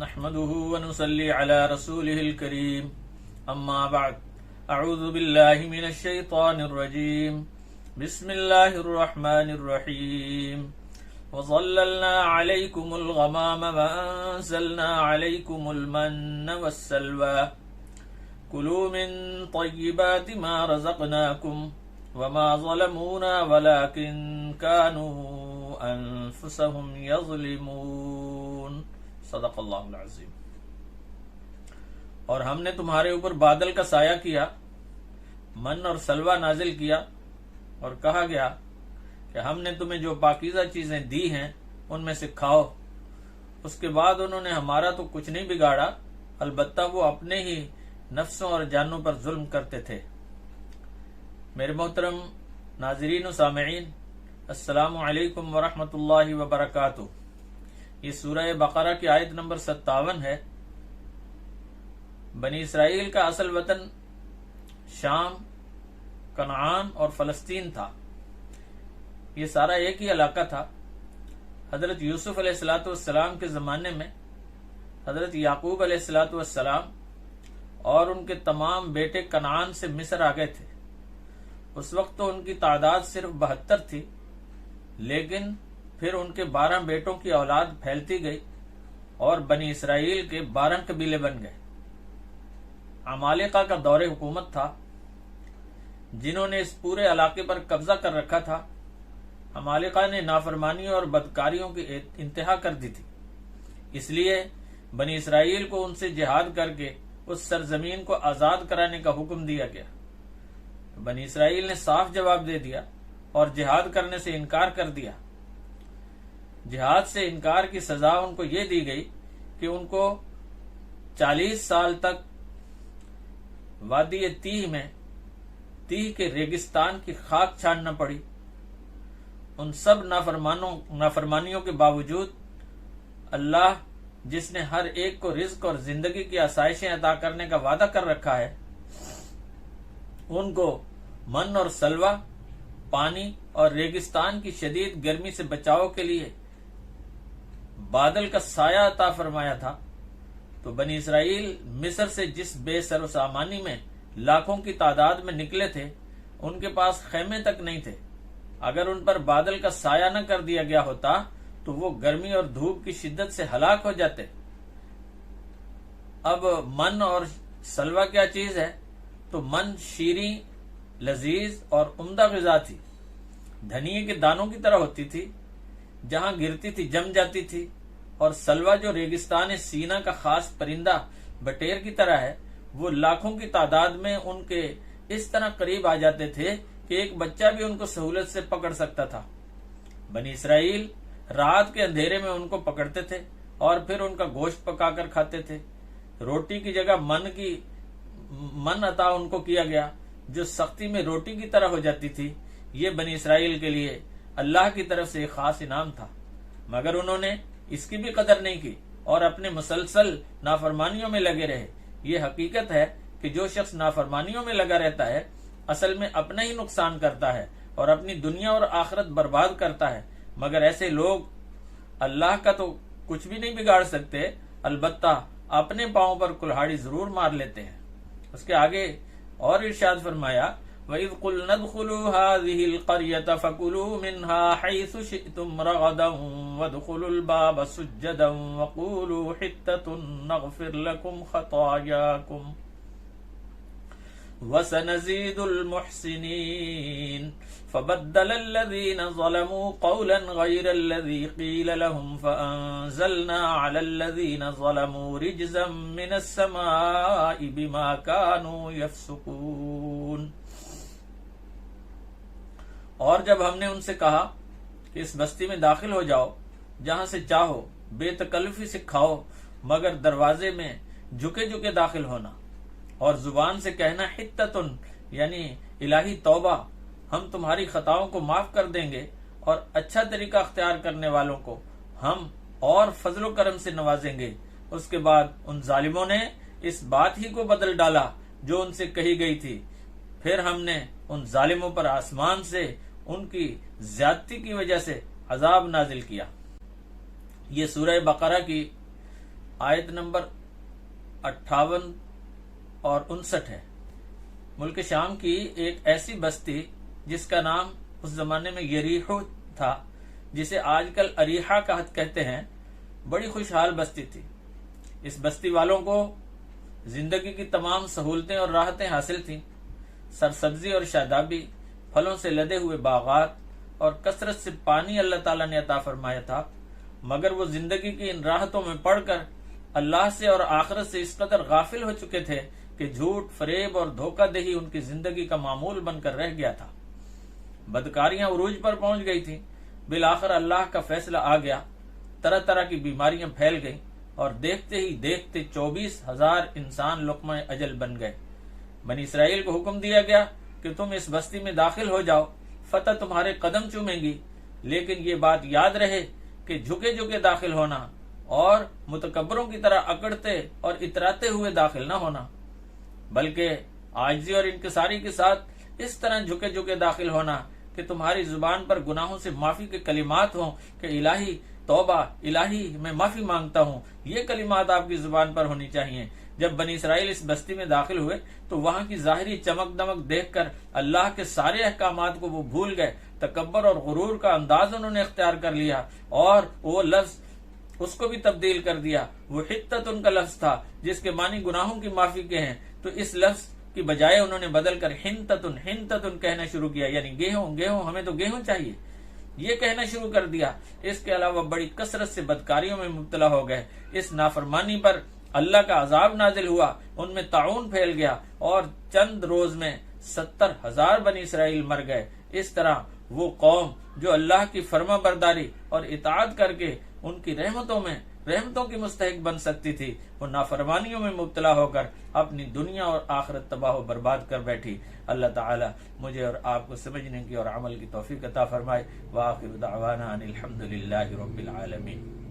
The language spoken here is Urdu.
نحمده ونصلي على رسوله الكريم اما بعد اعوذ بالله من الشيطان الرجيم بسم الله الرحمن الرحيم وظللنا عليكم الغمام وأنزلنا عليكم المن والسلوى كلوا من طيبات ما رزقناكم وما ظلمونا ولكن كانوا أنفسهم يظلمون صدق اللہ العظیم۔ اور ہم نے تمہارے اوپر بادل کا سایہ کیا، من اور سلوہ نازل کیا، اور کہا گیا کہ ہم نے تمہیں جو پاکیزہ چیزیں دی ہیں ان میں سے کھاؤ۔ اس کے بعد انہوں نے ہمارا تو کچھ نہیں بگاڑا، البتہ وہ اپنے ہی نفسوں اور جانوں پر ظلم کرتے تھے۔ میرے محترم ناظرین و سامعین، السلام علیکم ورحمۃ اللہ وبرکاتہ۔ یہ سورہ بقرہ کی آیت نمبر 57 ہے۔ بنی اسرائیل کا اصل وطن شام، کنعان اور فلسطین تھا۔ یہ سارا ایک ہی علاقہ تھا۔ حضرت یوسف علیہ السلام کے زمانے میں حضرت یعقوب علیہ السلام اور ان کے تمام بیٹے کنعان سے مصر آ گئے تھے۔ اس وقت تو ان کی تعداد صرف 72 تھی، لیکن پھر ان کے 12 بیٹوں کی اولاد پھیلتی گئی اور بنی اسرائیل کے 12 قبیلے بن گئے۔ عمالقہ کا دور حکومت تھا، جنہوں نے اس پورے علاقے پر قبضہ کر رکھا تھا۔ عمالقہ نے نافرمانیوں اور بدکاریوں کی انتہا کر دی تھی، اس لیے بنی اسرائیل کو ان سے جہاد کر کے اس سرزمین کو آزاد کرانے کا حکم دیا گیا۔ بنی اسرائیل نے صاف جواب دے دیا اور جہاد کرنے سے انکار کر دیا۔ جہاد سے انکار کی سزا ان کو یہ دی گئی کہ ان کو 40 سال تک وادی تیہ میں تیہ کے ریگستان کی خاک چھاننا پڑی۔ ان سب نافرمانیوں کے باوجود اللہ، جس نے ہر ایک کو رزق اور زندگی کی آسائشیں عطا کرنے کا وعدہ کر رکھا ہے، ان کو من اور سلوہ، پانی اور ریگستان کی شدید گرمی سے بچاؤ کے لیے بادل کا سایہ عطا فرمایا تھا۔ تو بنی اسرائیل مصر سے جس بے سر و سامانی میں لاکھوں کی تعداد میں نکلے تھے، ان کے پاس خیمے تک نہیں تھے۔ اگر ان پر بادل کا سایہ نہ کر دیا گیا ہوتا تو وہ گرمی اور دھوپ کی شدت سے ہلاک ہو جاتے۔ اب من اور سلوہ کیا چیز ہے؟ تو من شیریں، لذیذ اور عمدہ غذا تھی، دھنیے کے دانوں کی طرح ہوتی تھی، جہاں گرتی تھی جم جاتی تھی۔ اور سلوہ جو ریگستان سینا کا خاص پرندہ بٹیر کی طرح ہے، وہ لاکھوں کی تعداد میں ان کے اس طرح قریب آ جاتے تھے کہ ایک بچہ بھی ان کو سہولت سے پکڑ سکتا تھا۔ بنی اسرائیل رات کے اندھیرے میں ان کو پکڑتے تھے اور پھر ان کا گوشت پکا کر کھاتے تھے۔ روٹی کی جگہ من عطا ان کو کیا گیا، جو سختی میں روٹی کی طرح ہو جاتی تھی۔ یہ بنی اسرائیل کے لیے اللہ کی طرف سے ایک خاص انعام تھا، مگر انہوں نے اس کی بھی قدر نہیں کی اور اپنے مسلسل نافرمانیوں میں لگے رہے۔ یہ حقیقت ہے کہ جو شخص نافرمانیوں میں لگا رہتا ہے، اصل میں اپنا ہی نقصان کرتا ہے اور اپنی دنیا اور آخرت برباد کرتا ہے۔ مگر ایسے لوگ اللہ کا تو کچھ بھی نہیں بگاڑ سکتے، البتہ اپنے پاؤں پر کلہاڑی ضرور مار لیتے ہیں۔ اس کے آگے اور ارشاد فرمایا، وَإِذْ قُلْنَا ادْخُلُوا هَٰذِهِ الْقَرْيَةَ فَكُلُوا مِنْهَا حَيْثُ شِئْتُمْ رَغَدًا وَادْخُلُوا الْبَابَ سُجَّدًا وَقُولُوا حِطَّةٌ نَغْفِرْ لَكُمْ خَطَايَاكُمْ وَسَنَزِيدُ الْمُحْسِنِينَ فَبَدَّلَ الَّذِينَ ظَلَمُوا قَوْلًا غَيْرَ الَّذِي قِيلَ لَهُمْ فَأَنزَلْنَا عَلَى الَّذِينَ ظَلَمُوا رِجْزًا مِّنَ السَّمَاءِ بِمَا كَانُوا يَفْسُقُونَ۔ اور جب ہم نے ان سے کہا کہ اس بستی میں داخل ہو جاؤ، جہاں سے چاہو بے تکلفی سے کھاؤ، مگر دروازے میں جھکے جھکے داخل ہونا، اور زبان سے کہنا حتتن یعنی الہی توبہ، ہم تمہاری خطاؤں کو معاف کر دیں گے اور اچھا طریقہ اختیار کرنے والوں کو ہم اور فضل و کرم سے نوازیں گے۔ اس کے بعد ان ظالموں نے اس بات ہی کو بدل ڈالا جو ان سے کہی گئی تھی، پھر ہم نے ان ظالموں پر آسمان سے ان کی زیادتی کی وجہ سے عذاب نازل کیا۔ یہ سورہ بقرہ کی آیت نمبر 58 اور 59 ہے۔ ملک شام کی ایک ایسی بستی جس کا نام اس زمانے میں یریحو تھا، جسے آج کل اریحا کہتے ہیں، بڑی خوشحال بستی تھی۔ اس بستی والوں کو زندگی کی تمام سہولتیں اور راحتیں حاصل تھیں۔ سرسبزی اور شادابی، پھلوں سے لدے ہوئے باغات اور کثرت سے پانی اللہ تعالیٰ نے عطا فرمایا تھا، مگر وہ زندگی کی ان راحتوں میں پڑھ کر اللہ سے اور آخرت سے اس قدر غافل ہو چکے تھے کہ جھوٹ، فریب اور دھوکہ دہی ان کی زندگی کا معمول بن کر رہ گیا تھا۔ بدکاریاں عروج پر پہنچ گئی تھیں۔ بالآخر اللہ کا فیصلہ آ گیا، طرح طرح کی بیماریاں پھیل گئیں اور دیکھتے ہی دیکھتے 24,000 انسان لقمہ اجل بن گئے۔ بنی اسرائیل کو حکم دیا گیا کہ تم اس بستی میں داخل ہو جاؤ، فتح تمہارے قدم چومے گی، لیکن یہ بات یاد رہے کہ جھکے جھکے داخل ہونا اور متکبروں کی طرح اکڑتے اور اتراتے ہوئے داخل نہ ہونا، بلکہ عاجزی اور انکساری کے ساتھ اس طرح جھکے جھکے داخل ہونا کہ تمہاری زبان پر گناہوں سے معافی کے کلمات ہوں کہ الہی توبہ، الہی میں معافی مانگتا ہوں، یہ کلمات آپ کی زبان پر ہونی چاہیے۔ جب بنی اسرائیل اس بستی میں داخل ہوئے تو وہاں کی ظاہری چمک دمک دیکھ کر اللہ کے سارے احکامات کو وہ بھول گئے۔ تکبر اور غرور کا انداز انہوں نے اختیار کر لیا اور وہ لفظ اس کو بھی تبدیل کر دیا۔ وہ حتت ان کا لفظ تھا جس کے معنی گناہوں کی معافی کے ہیں، تو اس لفظ کی بجائے انہوں نے بدل کر ہنتتن کہنا شروع کیا، یعنی گیہوں، ہمیں تو گیہوں چاہیے، یہ کہنا شروع کر دیا۔ اس کے علاوہ بڑی کثرت سے بدکاریوں میں مبتلا ہو گئے۔ اس نافرمانی پر اللہ کا عذاب نازل ہوا، ان میں طاعون پھیل گیا اور چند روز میں 70,000 بنی اسرائیل مر گئے۔ اس طرح وہ قوم جو اللہ کی فرما برداری اور اطاعت کر کے ان کی رحمتوں کی مستحق بن سکتی تھی، وہ نافرمانیوں میں مبتلا ہو کر اپنی دنیا اور آخرت تباہ و برباد کر بیٹھی۔ اللہ تعالی مجھے اور آپ کو سمجھنے کی اور عمل کی توفیق عطا فرمائے۔ وآخر دعوانا ان الحمد للہ رب العالمین۔